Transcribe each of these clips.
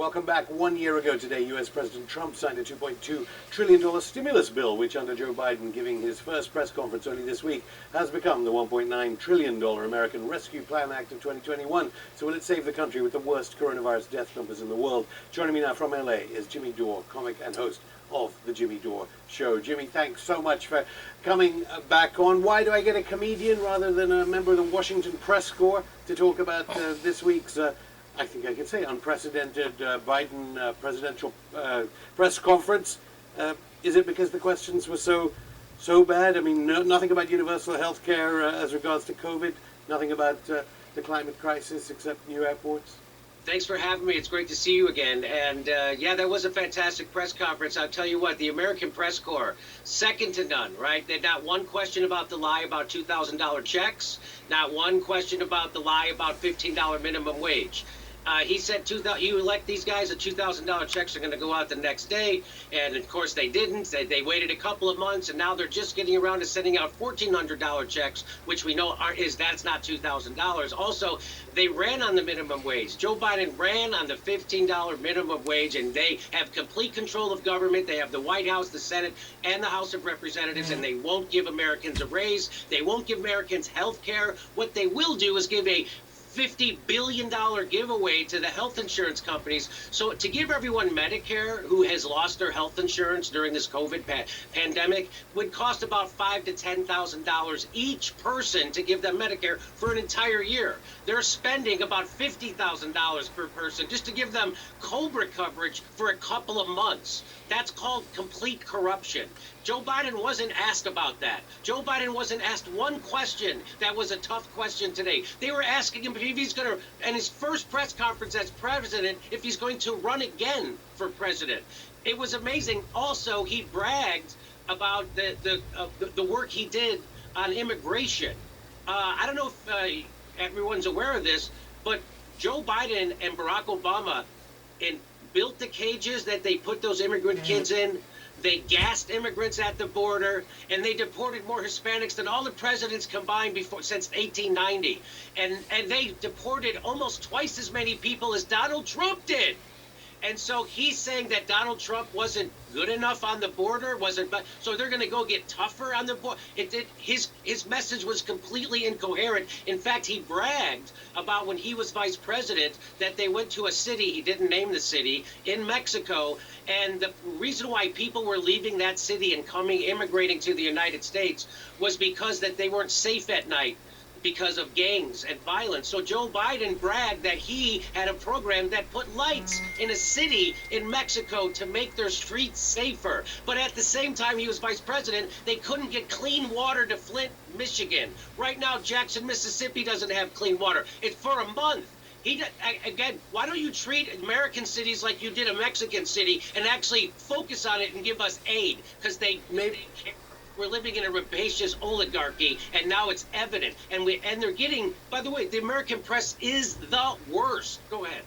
Welcome back. 1 year ago today, U.S. President Trump signed a $2.2 trillion stimulus bill, which under Joe Biden giving his first press conference only this week, has become the $1.9 trillion American Rescue Plan Act of 2021. So will it save the country with the worst coronavirus death numbers in the world? Joining me now from LA is Jimmy Dore, comic and host of The Jimmy Dore Show. Jimmy, thanks so much for coming back on. Why do I get a comedian rather than a member of the Washington Press Corps to talk about this week's I think I can say unprecedented Biden presidential press conference? Is it because the questions were so bad? I mean, nothing about universal health care as regards to COVID, nothing about the climate crisis except new airports? Thanks for having me. It's great to see you again. And yeah, that was a fantastic press conference. I'll tell you what, the American Press Corps, second to none, right? There's not one question about the lie about $2,000 checks, not one question about the lie about $15 minimum wage. He said you elect these guys, the $2,000 checks are going to go out the next day, and of course they didn't. They waited a couple of months, and now they're just getting around to sending out $1,400 checks, which we know that's not $2,000. Also, they ran on the minimum wage. Joe Biden ran on the $15 minimum wage, and they have complete control of government. They have the White House, the Senate, and the House of Representatives, and they won't give Americans a raise. They won't give Americans health care. What they will do is give a $50 billion giveaway to the health insurance companies. So to give everyone Medicare who has lost their health insurance during this COVID pandemic would cost about $5,000 to $10,000 each person to give them Medicare for an entire year. They're spending about $50,000 per person just to give them COBRA coverage for a couple of months. That's called complete corruption. Joe Biden wasn't asked about that. Joe Biden wasn't asked one question that was a tough question today. They were asking him if he's going to, in his first press conference as president, if he's going to run again for president. It was amazing. Also, he bragged about the work he did on immigration. I don't know if everyone's aware of this, but Joe Biden and Barack Obama built the cages that they put those immigrant kids in. They gassed immigrants at the border, and they deported more Hispanics than all the presidents combined since 1890. And they deported almost twice as many people as Donald Trump did. And so he's saying that Donald Trump wasn't good enough on the border, so they're going to go get tougher on the border. His message was completely incoherent. In fact, he bragged about when he was vice president that they went to a city, he didn't name the city, in Mexico, and the reason why people were leaving that city and immigrating to the United States was because that they weren't safe at night because of gangs and violence. So Joe Biden bragged that he had a program that put lights in a city in Mexico to make their streets safer. But at the same time he was vice president, they couldn't get clean water to Flint, Michigan. Right now, Jackson, Mississippi doesn't have clean water. It's for a month. Again, why don't you treat American cities like you did a Mexican city and actually focus on it and give us aid? Because we're living in a rapacious oligarchy, and now it's evident. And they're getting, by the way, the American press is the worst. Go ahead.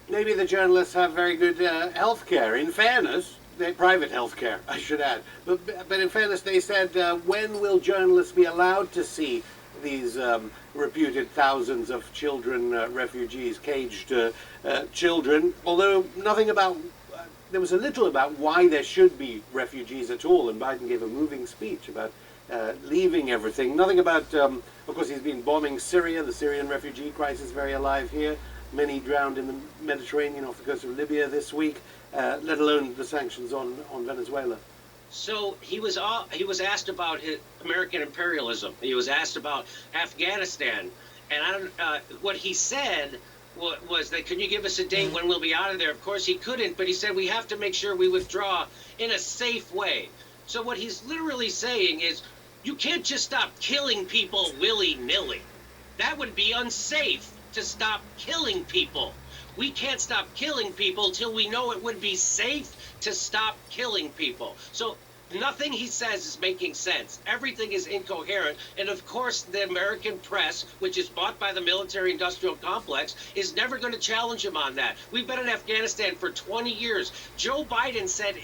Maybe the journalists have very good health care. In fairness, private health care, I should add. But in fairness, they said, when will journalists be allowed to see these reputed thousands of children, refugees, caged children? Although nothing about... There was a little about why there should be refugees at all, and Biden gave a moving speech about leaving everything. Nothing about, of course, he's been bombing Syria, the Syrian refugee crisis very alive here. Many drowned in the Mediterranean off the coast of Libya this week, let alone the sanctions on Venezuela. So he was asked about American imperialism. He was asked about Afghanistan, and what he said was that, can you give us a date when we'll be out of there? Of course he couldn't, but he said we have to make sure we withdraw in a safe way. So what he's literally saying is, you can't just stop killing people willy-nilly. That would be unsafe to stop killing people. We can't stop killing people till we know it would be safe to stop killing people. So nothing he says is making sense. Everything is incoherent. And of course, the American press, which is bought by the military-industrial complex, is never going to challenge him on that. We've been in Afghanistan for 20 years. Joe Biden said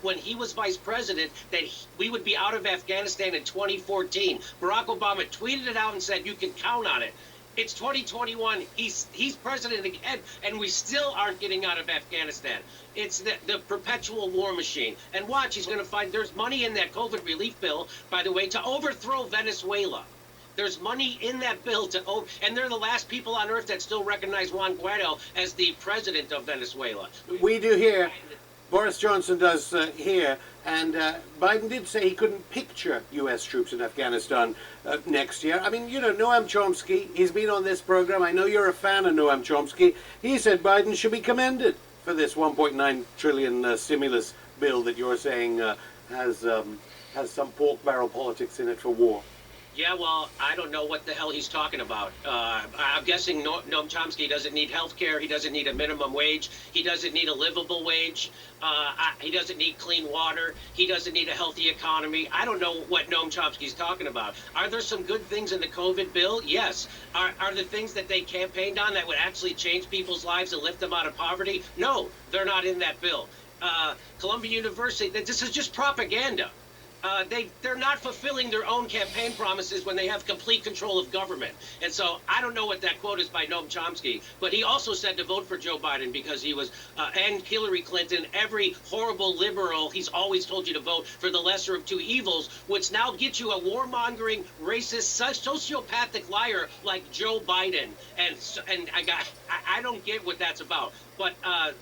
when he was vice president, that we would be out of Afghanistan in 2014. Barack Obama tweeted it out and said, you can count on it. It's 2021. He's president again, and we still aren't getting out of Afghanistan. It's the perpetual war machine. And watch, he's going to find there's money in that COVID relief bill, by the way, to overthrow Venezuela. There's money in that bill and they're the last people on earth that still recognize Juan Guaido as the president of Venezuela. We do here. Boris Johnson does here, and Biden did say he couldn't picture U.S. troops in Afghanistan next year. I mean, you know, Noam Chomsky, he's been on this program. I know you're a fan of Noam Chomsky. He said Biden should be commended for this 1.9 trillion stimulus bill that you're saying has some pork barrel politics in it for war. Yeah, well, I don't know what the hell he's talking about. I'm guessing Noam Chomsky doesn't need health care. He doesn't need a minimum wage. He doesn't need a livable wage. He doesn't need clean water. He doesn't need a healthy economy. I don't know what Noam Chomsky's talking about. Are there some good things in the COVID bill? Yes. Are the things that they campaigned on that would actually change people's lives and lift them out of poverty? No, they're not in that bill. Columbia University, this is just propaganda. They're not fulfilling their own campaign promises when they have complete control of government. And so I don't know what that quote is by Noam Chomsky, but he also said to vote for Joe Biden because he was, and Hillary Clinton, every horrible liberal, he's always told you to vote for the lesser of two evils, which now gets you a warmongering, racist, sociopathic liar like Joe Biden. And I don't get what that's about. But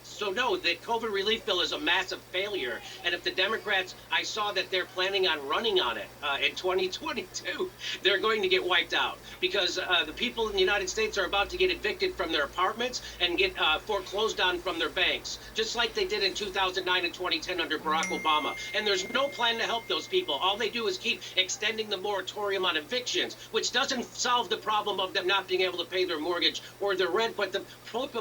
so no, the COVID relief bill is a massive failure. And if the Democrats, I saw that they're planning on running on it in 2022, they're going to get wiped out because the people in the United States are about to get evicted from their apartments and get foreclosed on from their banks, just like they did in 2009 and 2010 under Barack Obama. And there's no plan to help those people. All they do is keep extending the moratorium on evictions, which doesn't solve the problem of them not being able to pay their mortgage or their rent. But the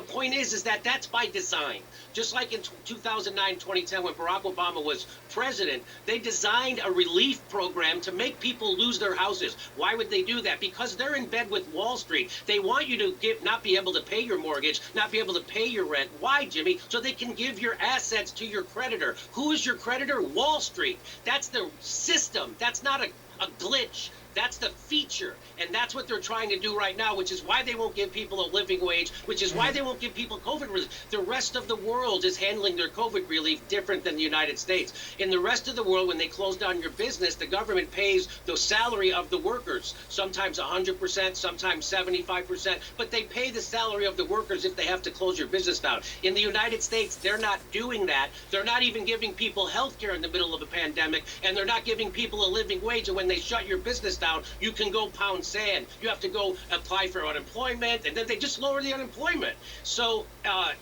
point is that that's by design. Just like in 2009, 2010, when Barack Obama was president, they designed a relief program to make people lose their houses. Why would they do that? Because they're in bed with Wall Street. They want you to not be able to pay your mortgage, not be able to pay your rent. Why, Jimmy? So they can give your assets to your creditor. Who is your creditor? Wall Street. That's the system. That's not a glitch. That's the feature, and that's what they're trying to do right now, which is why they won't give people a living wage, which is why they won't give people COVID relief. The rest of the world is handling their COVID relief different than the United States. In the rest of the world, when they close down your business, the government pays the salary of the workers, sometimes 100%, sometimes 75%, but they pay the salary of the workers if they have to close your business down. In the United States, they're not doing that. They're not even giving people health care in the middle of a pandemic, and they're not giving people a living wage, and when they shut your business down, you can go pound sand. You have to go apply for unemployment, and then they just lower the unemployment. So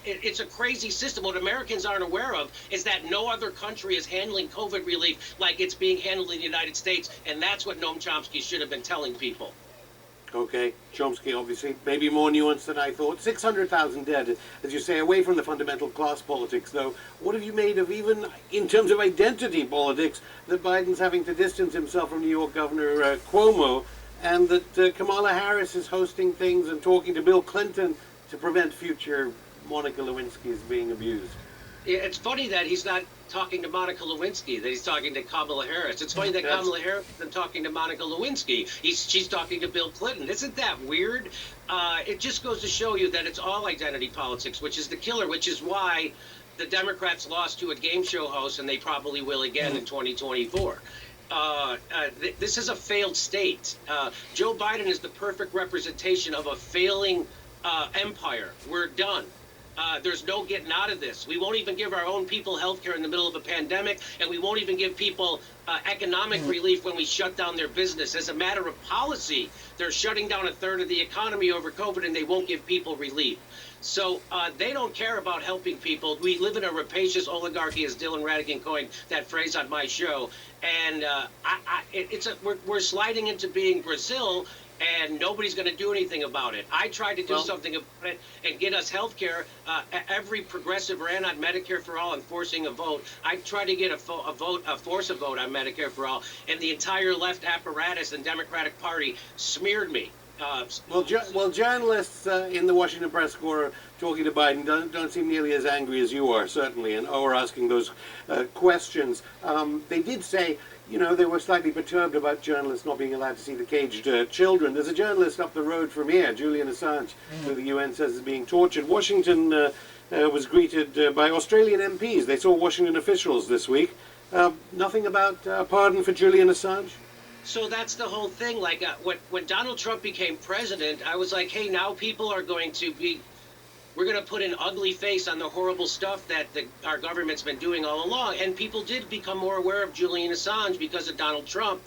it's a crazy system. What Americans aren't aware of is that no other country is handling COVID relief like it's being handled in the United States, and that's what Noam Chomsky should have been telling people. Okay, Chomsky obviously maybe more nuanced than I thought. 600,000 dead, as you say, away from the fundamental class politics, though. What have you made of, even in terms of identity politics, that Biden's having to distance himself from New York Governor Cuomo, and that Kamala Harris is hosting things and talking to Bill Clinton to prevent future Monica Lewinsky's being abused? It's funny that he's not talking to Monica Lewinsky, that he's talking to Kamala Harris. It's funny that Kamala Harris isn't talking to Monica Lewinsky. She's talking to Bill Clinton. Isn't that weird? It just goes to show you that it's all identity politics, which is the killer, which is why the Democrats lost to a game show host, and they probably will again in 2024. This is a failed state. Joe Biden is the perfect representation of a failing empire. We're done. There's no getting out of this. We won't even give our own people health care in the middle of a pandemic, and we won't even give people economic relief when we shut down their business. As a matter of policy, they're shutting down a third of the economy over COVID, and they won't give people relief. So they don't care about helping people. We live in a rapacious oligarchy, as Dylan Ratigan coined that phrase on my show. And we're sliding into being Brazil, and nobody's going to do anything about it. I tried to do something about it and get us health care. Every progressive ran on Medicare for all and forcing a vote. I tried to get force a vote on Medicare for all, and the entire left apparatus and Democratic Party smeared me. Well, journalists in the Washington press corps talking to Biden don't seem nearly as angry as you are, certainly, and are asking those questions. They did say, they were slightly perturbed about journalists not being allowed to see the caged children. There's a journalist up the road from here, Julian Assange, who the UN says is being tortured. Washington was greeted by Australian MPs. They saw Washington officials this week. Nothing about pardon for Julian Assange? So that's the whole thing. Like when Donald Trump became president, I was like, hey, now people are going to be, we're going to put an ugly face on the horrible stuff that our government's been doing all along. And people did become more aware of Julian Assange because of Donald Trump.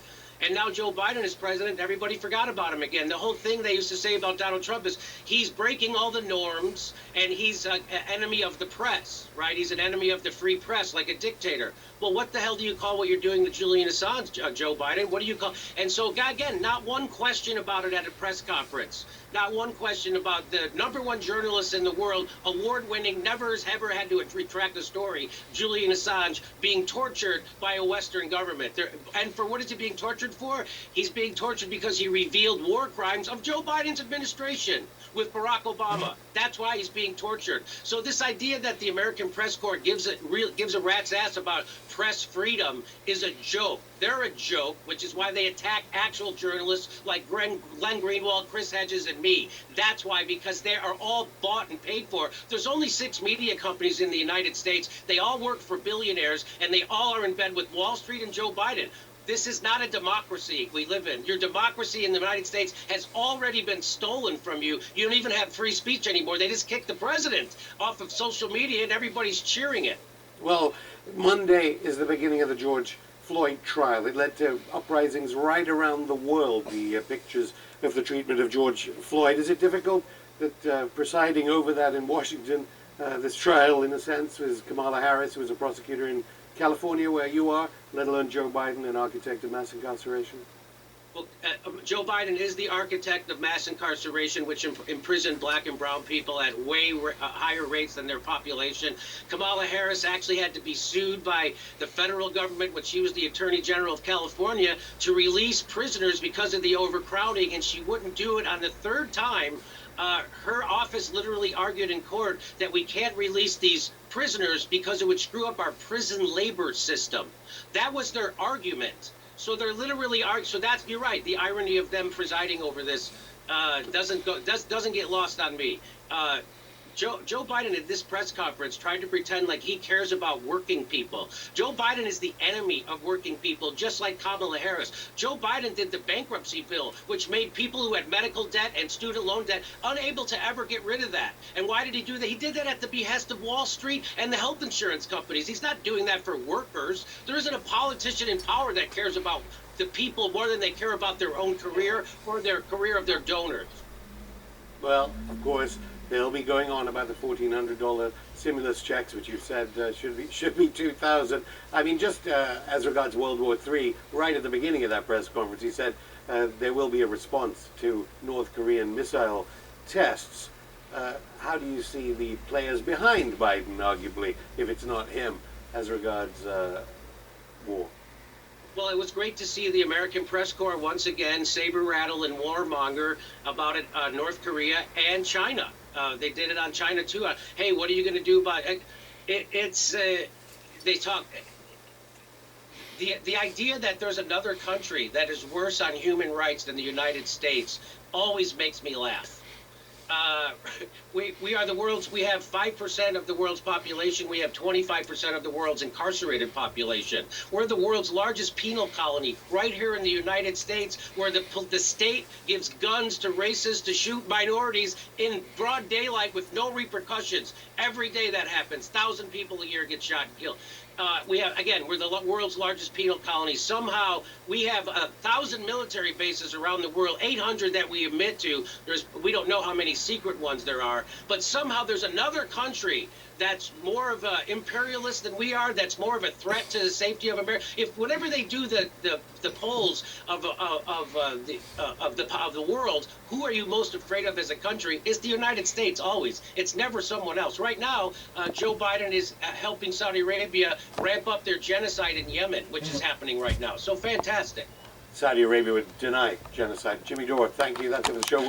And now Joe Biden is president. Everybody forgot about him again. The whole thing they used to say about Donald Trump is he's breaking all the norms and he's an enemy of the press, right? He's an enemy of the free press, like a dictator. Well, what the hell do you call what you're doing to Julian Assange, Joe Biden? What do you call? And so, again, not one question about it at a press conference. Not one question about the #1 journalist in the world, award-winning, never has ever had to retract a story, Julian Assange, being tortured by a Western government. And for what is he being tortured for? He's being tortured because he revealed war crimes of Joe Biden's administration with Barack Obama. That's why he's being tortured. So this idea that the American Press Corps gives a rat's ass about press freedom is a joke. They're a joke, which is why they attack actual journalists like Glenn Greenwald, Chris Hedges, and me. That's why, because they are all bought and paid for. There's only 6 media companies in the United States. They all work for billionaires, and they all are in bed with Wall Street and Joe Biden. This is not a democracy we live in. Your democracy in the United States has already been stolen from you. You don't even have free speech anymore. They just kicked the president off of social media, and everybody's cheering it. Well, Monday is the beginning of the George Floyd trial. It led to uprisings right around the world, the pictures of the treatment of George Floyd. Is it difficult that presiding over that in Washington, this trial, in a sense, was Kamala Harris, who was a prosecutor in California, where you are, let alone Joe Biden, an architect of mass incarceration? Well, Joe Biden is the architect of mass incarceration, which imprisoned black and brown people at way higher rates than their population. Kamala Harris actually had to be sued by the federal government when she was the Attorney General of California to release prisoners because of the overcrowding, and she wouldn't do it on the 3rd time. Her office literally argued in court that we can't release these prisoners because it would screw up our prison labor system. That was their argument. So they're literally so that's, you're right. The irony of them presiding over this doesn't get lost on me. Joe Biden at this press conference tried to pretend like he cares about working people. Joe Biden is the enemy of working people, just like Kamala Harris. Joe Biden did the bankruptcy bill, which made people who had medical debt and student loan debt unable to ever get rid of that. And why did he do that? He did that at the behest of Wall Street and the health insurance companies. He's not doing that for workers. There isn't a politician in power that cares about the people more than they care about their own career or their career of their donors. Well, of course, they'll be going on about the $1,400 stimulus checks, which you said should be $2,000. I mean, just as regards World War III, right at the beginning of that press conference, he said there will be a response to North Korean missile tests. How do you see the players behind Biden, arguably, if it's not him, as regards war? Well, it was great to see the American Press Corps once again saber rattle and warmonger about it, North Korea and China. They did it on China too. Hey, what are you going to do about it? They talk. The idea that there's another country that is worse on human rights than the United States always makes me laugh. We are the world's, we have 5% of the world's population. We have 25% of the world's incarcerated population. We're the world's largest penal colony right here in the United States, where the state gives guns to racists to shoot minorities in broad daylight with no repercussions. Every day that happens. 1,000 people a year get shot and killed. We're the world's largest penal colony. Somehow we have 1,000 military bases around the world, 800 that we admit to. We don't know how many secret ones there are, but somehow there's another country that's more of an imperialist than we are, that's more of a threat to the safety of America. If whenever they do the polls of the world, who are you most afraid of as a country? It's the United States always. It's never someone else. Right now, Joe Biden is helping Saudi Arabia ramp up their genocide in Yemen, which is happening right now. So fantastic. Saudi Arabia would deny genocide. Jimmy Dore, thank you. That's it for the show.